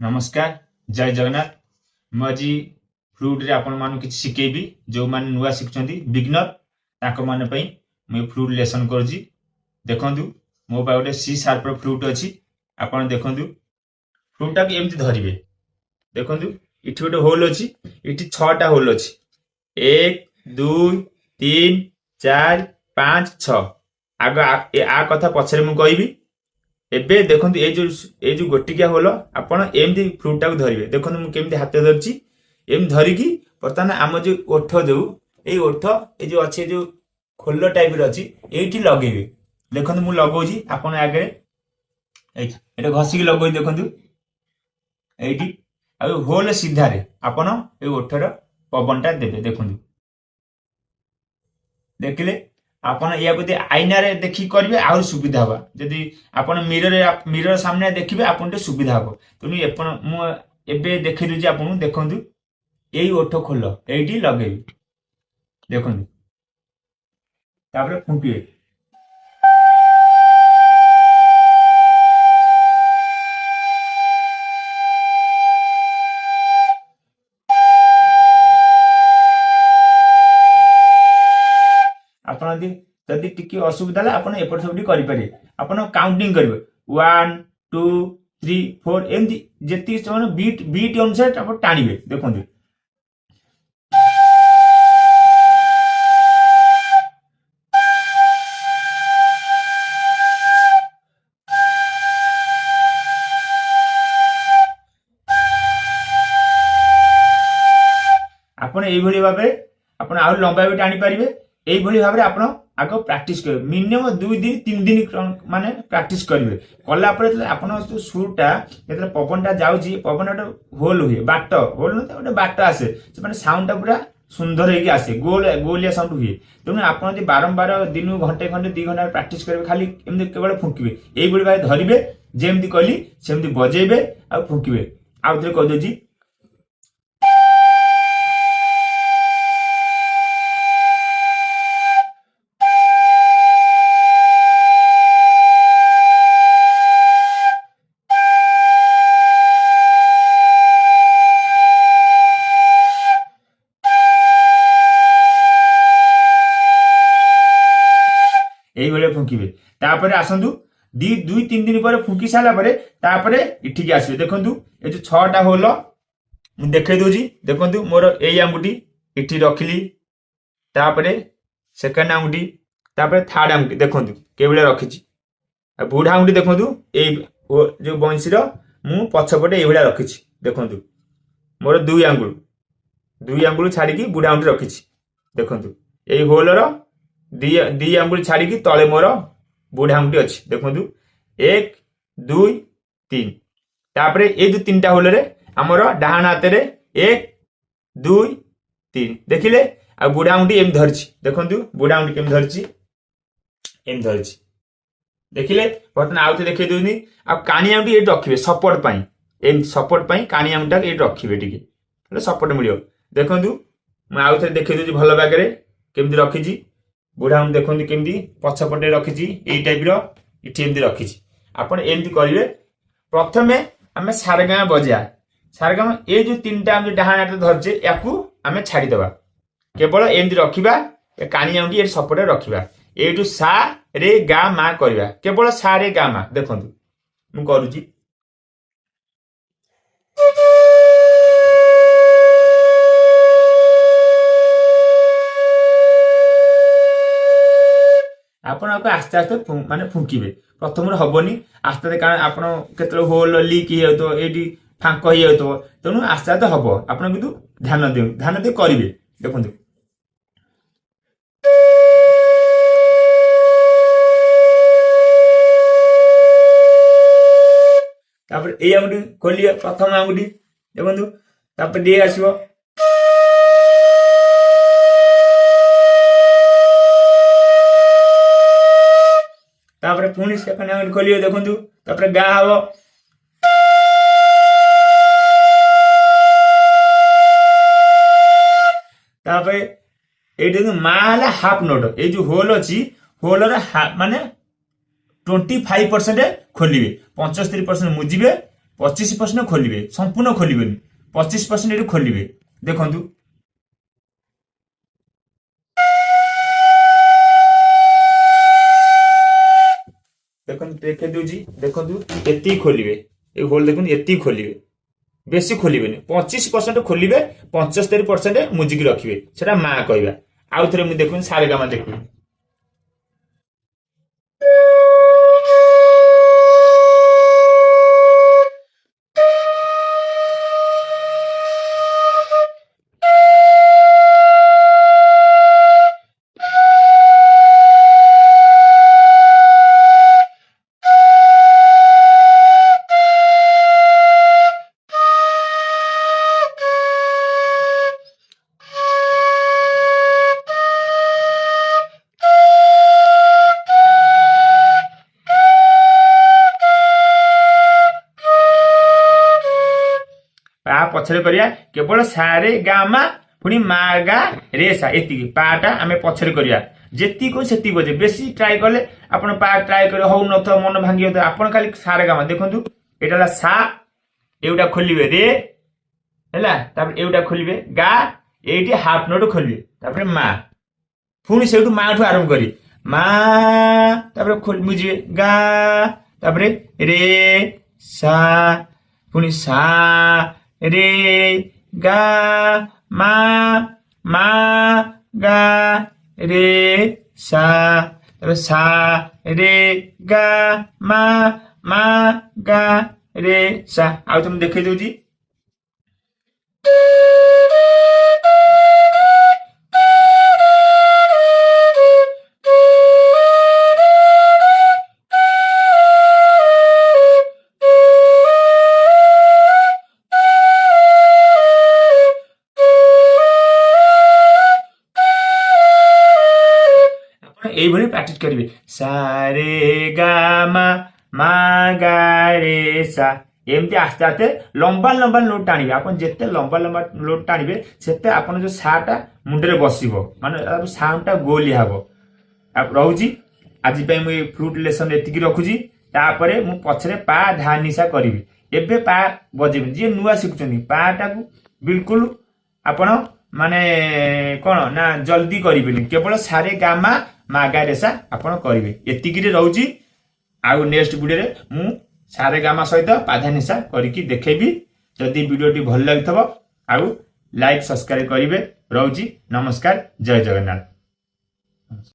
नमस्कार जय जगन्नाथ मुझे फ्लूट रे आपण मान किसी शिखेबी जो माने नुआ शिखुछंती बिगनर ताको माने पई मैं फ्लूट लेसन करजी। देखंतु मो पा गोटे सी शार्प रो फ्लूट अछि। आपण देखंतु फ्लूट टा एमति धरिबे। देखंतु इठी गोटे होल अछि, इठी 6 टा होल अछि। 1 2 3 4 5 6 आग आ कथा पछरे मु कहबी। एबे देखंतु ए जो गोटिकिया होल आपण एमती फ्लूट टाक धरिबे। देखंतु मु केमती हाथ धरछि एम धरिकी बर्तमान आम जो ओठ जो ए ओठ ए जो अछि जो खोल टाइप रो अछि एठी लगेबे। देखंतु मु लगौछि आपण आगे एटा घसिकी लगौइ। देखंतु एठी आ होल सीधा रे आपण ए ओठर पवनटा देबे। देखंतु देखिले आपण या गोटे आईना रे देखि करबे आउर सुविधा होबा। जदि आपण मिरर सामने देखिबे आपण ते सुविधा होबो। तनु आपण मु एबे देखि दुजी आपण देखंतु एई ओठ खोल एठी लगेबे। देखंतु तापर फुंकिबे। आपण जदि टिकी असुविधा ला आपण एपट सबटी करि पारे। आपण काउंटिंग करबे 1 2 3 4 एंदी जेती समय बीट अनुसार आपण टाणीबे। देखंतु आपण एई भली भाबे आपण आउ लंबा भी टाणी पारिबे। एई भली भाबे आपण आगो प्रैक्टिस करबे। मिनिमम 2 दिन 3 दिन माने प्रैक्टिस करबे। कला परे आपण जो सुरटा जेतले पवनटा जाउची पवनटा होल हुए बाट होल न गोटे बाट आसे से माने साउंडटा पूरा सुंदर हेकी आसे गोलिया साउंड हुए। तेणु आपण जे बारंबार दिन घंटे 2 घंटा प्रैक्टिस करबे। खाली एमदी केवल फुंकिबे एई भली भाबे धरिबे जेमदी कहली सेमदी बजेबे आ फुंकिबे। आ उतरे कह दोजी एई भले फुंकिबे। तापरे आसंतु 2-3 दिन पर फुंकी साला परे तापरे इठी के आसीबे। देखंतु ए जो 6 टा होल मु देखे दोजी। देखंतु मोर एई आंगुठी इठी रखिली, तापरे सेकंड आंगुठी, तापरे थर्ड आंगुठी देखंतु केबले रखिची। आ बुढ़ा आंगुठी देखंतु एई जो बंशीर मु पछपटे एई भला रखिची। देखंतु मोर 2 आंगुल छाडी की बुढ़ा आंगुठी रखिची। देखंतु एई होलर दी आंगुल छाड़ी की तले मोर बुढ़ा आंगुठी अच्छी। देखंतु 1 2 3 तापरे ए जो 3टा होल रे हमर डाहाण हाथ रे 1 2 3 देखिले। आ बुढ़ा आंगुठी एम धरची। देखंतु बुढ़ा आंगुठी केम धरची एम धरची देखिले। बर्तन आउते देखे दोनी। आ कानी आंगुठी ए रखिबे सपोर्ट पई। एम सपोर्ट पई कानी आंगुठा ए रखिबे टिके ले सपोर्ट मिलियो। देखंतु म आउते देखे दोजी भलो बागरे केमदी रखिची। बुढ़ा आंगुठी देखंतु केमदी पछपटे रखिची एई टाइप रो इठी एमदी रखिची। आपण एमदी करिवे। प्रथमे हमें सारेगामा बजा सारेगामा ए जो 3टा हम डाहाण हाथ धरजे याकू हमें छाड़ी देबा। केवल एमदी रखिबा ए कानी आंगुठी ए सपोर्टे रखिबा। एटू सा रे गा मा करबा। केवल सा रे गा मा। देखंतु मु करूची आपण आस्ते आस्ते माने फुंकिबे। प्रथम हबनी आस्ते कारण आपण केतले होल लीक हे तो एडी फांक हे तो तेनु आस्ते आस्ते हबो। आपण किंतु ध्यान दे करिवे। देखंतु तापर ए आंगुठी खोलिए प्रथम आंगुठी। देखंतु तापर दे आसीबो। तापर पुणी सेकंड आंगुठी खोलियो। देखंतु तापर गा हबो। तापर ए देखु मा हला हाफ नोट। ए जो होल अछि होलर माने 25% खोलिबे 75% मुजिबे 25% खोलिबे संपूर्ण खोलिबेनी 25% एटू खोलिबे देखंतु देखे दूजी देखंतु एती खोलिबे ए होल देखुन एती खोलिबे बेसी खोलिबेनी 25% खोलिबे 75% मुजिक रखिबे सेटा मा कहबा आउ थरे मु देखुन सारे गामा देखुन पछरे करिया केवल सारे गामा पुनी मागा रेसा एति पाटा आमे पछरे करिया जेति को सेति बजे बेसी ट्राई करले आपण पा ट्राई करे हो न त मन भांगियो त आपण खाली सारे गामा देखंतु एटाला सा एउटा खोलिबे रे हैला तापर एउटा खोलिबे गा एटी हाफ नोट खोलिबे तापर मा पुनी सेउटु मा ठु आरंभ करी मा तापर खोल मुजिबे गा तापर रे सा पुनी सा रे गा मा गा रे सा रे गा मा गा रे सा आउ तुम देखे दउजी এইভাবে প্র্যাকটিস করিবে সা রে গা মা গা রে সা এমতি আস্তে আস্তে লম্বা লম্বা নোট টাণিবে আপন যেতে লম্বা লম্বা নোট টাণিবে সেতে আপন যে সাটা মুন্ডরে বসিব মানে সাউন্ডটা গোলি হব রহুছি আজি পাই মু ফ্লুট লেসন এতিকি রখুছি তারপরে মু পছরে পা ধা নিশা করিবি এবে পা বজেবি যে নুয়া শিখুଛନ୍ତି পাটাকু বিলকুল আপন মানে কোন না জলদি করিবেনি কেবল সারে গামা मागा रेसा आपण करिवे एतिकी रे रहउची आउ नेक्स्ट वीडियो रे मु सारे गामा सहित पाधा निशा करिकी देखेबी जदि वीडियो टी भल लागथबो आउ लाइक सब्सक्राइब करिवे रहउची नमस्कार जय जगन्नाथ।